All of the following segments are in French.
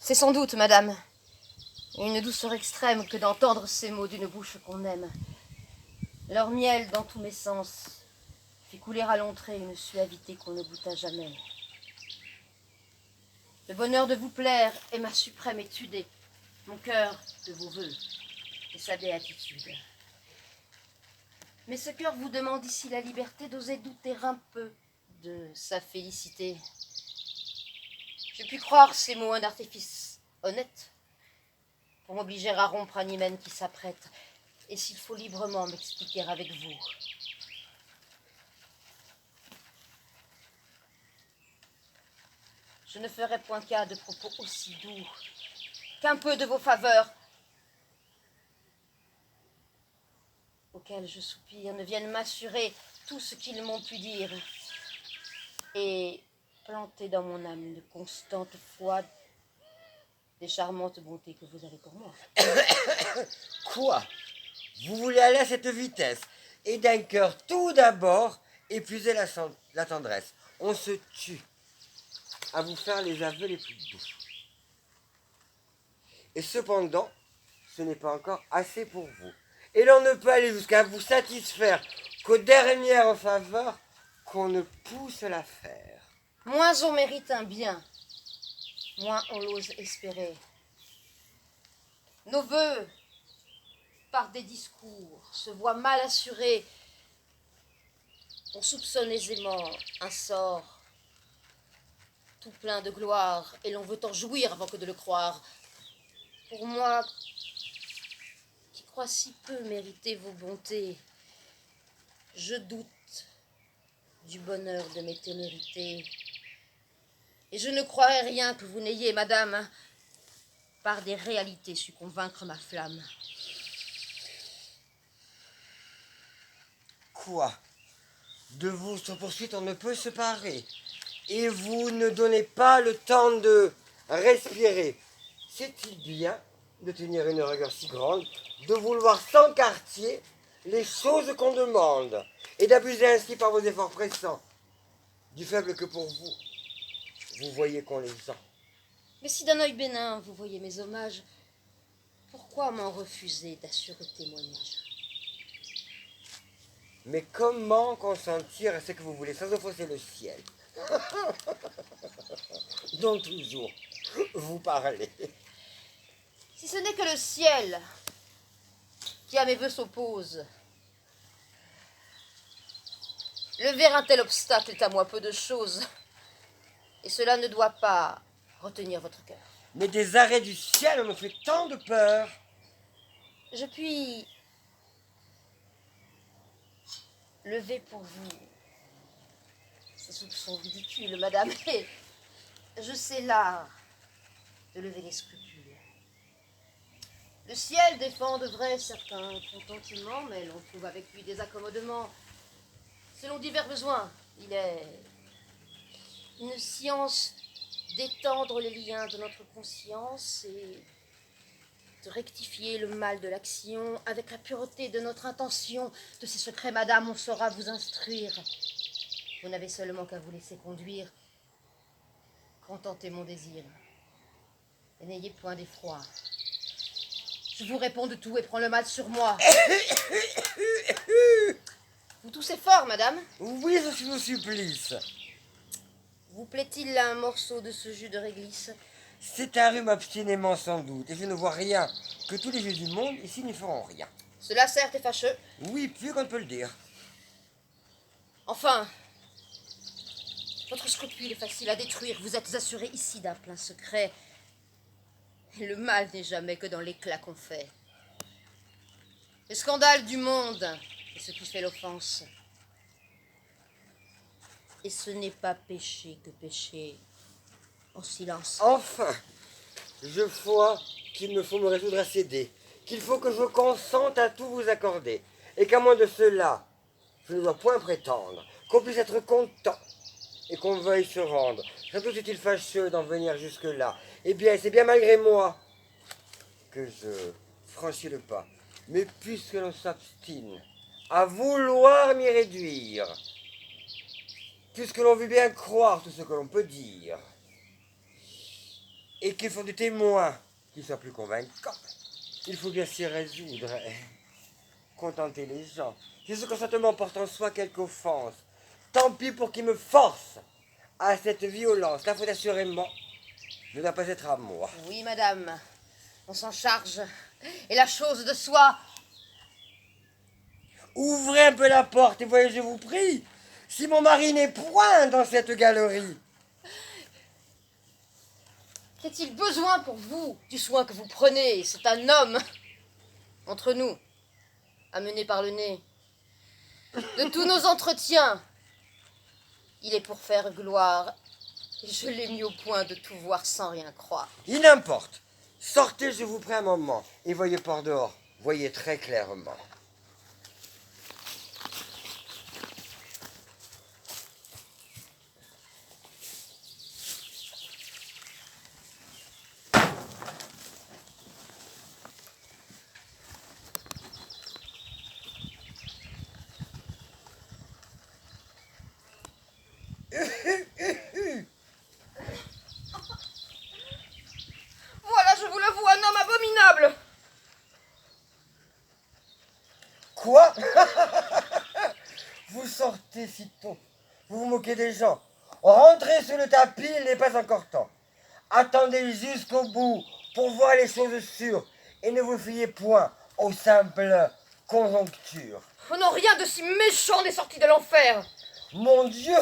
C'est sans doute, madame, une douceur extrême que d'entendre ces mots d'une bouche qu'on aime. Leur miel dans tous mes sens fait couler à l'entrée une suavité qu'on ne goûta jamais. Le bonheur de vous plaire est ma suprême étude et mon cœur de vos voeux et sa béatitude. Mais ce cœur vous demande ici la liberté d'oser douter un peu de sa félicité. Je puis croire ces mots un artifice honnête pour m'obliger à rompre un hymen qui s'apprête, et s'il faut librement m'expliquer avec vous. Je ne ferai point cas de propos aussi doux qu'un peu de vos faveurs, auxquelles je soupire, ne viennent m'assurer tout ce qu'ils m'ont pu dire, et planter dans mon âme une constante foi des charmantes bontés que vous avez pour moi. Quoi? Vous voulez aller à cette vitesse et d'un cœur tout d'abord épuiser la tendresse. On se tue à vous faire les aveux les plus doux. Et cependant, ce n'est pas encore assez pour vous. Et l'on ne peut aller jusqu'à vous satisfaire qu'aux dernières faveurs qu'on ne pousse l'affaire. Moins on mérite un bien, moins on l'ose espérer. Nos vœux, par des discours, se voient mal assurés. On soupçonne aisément un sort tout plein de gloire, et l'on veut en jouir avant que de le croire. Pour moi, qui crois si peu mériter vos bontés, je doute du bonheur de mes témérités. Et je ne croirais rien que vous n'ayez, madame, par des réalités su convaincre ma flamme. Quoi? De votre poursuite, on ne peut se parer. Et vous ne donnez pas le temps de respirer. C'est-il bien de tenir une rigueur si grande, de vouloir sans quartier les choses qu'on demande, et d'abuser ainsi par vos efforts pressants du faible que pour vous, vous voyez qu'on les a? Mais si d'un œil bénin vous voyez mes hommages, pourquoi m'en refuser d'assurés témoignages? Mais comment consentir à ce que vous voulez sans offenser le ciel, dont toujours vous parlez? Si ce n'est que le ciel qui à mes vœux s'oppose, lever un tel obstacle est à moi peu de chose, et cela ne doit pas retenir votre cœur. Mais des arrêts du ciel me fait tant de peur. Je puis lever pour vous ces soupçons ridicules, madame, et je sais l'art de lever les scrupules. Le ciel défend de vrai certains contentements, mais l'on trouve avec lui des accommodements selon divers besoins. Il est une science d'étendre les liens de notre conscience et de rectifier le mal de l'action avec la pureté de notre intention. De ces secrets, madame, on saura vous instruire. Vous n'avez seulement qu'à vous laisser conduire. Contentez mon désir et n'ayez point d'effroi. Je vous réponds de tout et prends le mal sur moi. Vous toussez fort, madame? Oui, je suis au supplice. Vous plaît-il un morceau de ce jus de réglisse? C'est un rhume obstinément sans doute, et je ne vois rien, que tous les jeux du monde ici n'y feront rien. Cela certes est fâcheux. Oui, plus qu'on ne peut le dire. Enfin, votre scrupule est facile à détruire. Vous êtes assuré ici d'un plein secret. Et le mal n'est jamais que dans l'éclat qu'on fait. Le scandale du monde est ce qui fait l'offense. Et ce n'est pas péché que pécher en silence. Enfin, je vois qu'il me faut me résoudre à céder, qu'il faut que je consente à tout vous accorder, et qu'à moins de cela, je ne dois point prétendre qu'on puisse être content et qu'on veuille se rendre. Surtout est-il fâcheux d'en venir jusque-là. Eh bien, c'est bien malgré moi que je franchis le pas. Mais puisque l'on s'obstine à vouloir m'y réduire, puisque l'on veut bien croire tout ce que l'on peut dire, et qu'il faut des témoins qui soient plus convaincants. Il faut bien s'y résoudre et contenter les gens. Si ce consentement porte en soi quelque offense, tant pis pour qui me force à cette violence. La faute assurément ne doit pas être à moi. Oui, madame, on s'en charge. Et la chose de soi. Ouvrez un peu la porte et voyez, je vous prie, si mon mari n'est point dans cette galerie. Qu'est-il besoin pour vous du soin que vous prenez? C'est un homme, entre nous, amené par le nez. De tous nos entretiens, il est pour faire gloire. Et je l'ai mis au point de tout voir sans rien croire. Il n'importe. Sortez, je vous prie un moment, et voyez par dehors. Voyez très clairement. Voilà, je vous l'avoue, un homme abominable. Quoi? Vous sortez si tôt. Vous vous moquez des gens. Rentrez sur le tapis, il n'est pas encore temps. Attendez jusqu'au bout pour voir les choses sûres et ne vous fiez point aux simples conjonctures. Oh non, rien de si méchant n'est sorti de l'enfer. Mon Dieu!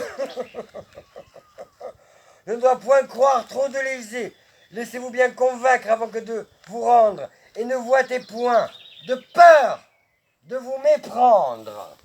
Je ne dois point croire trop de lésés. Laissez-vous bien convaincre avant que de vous rendre et ne voitez point de peur de vous méprendre.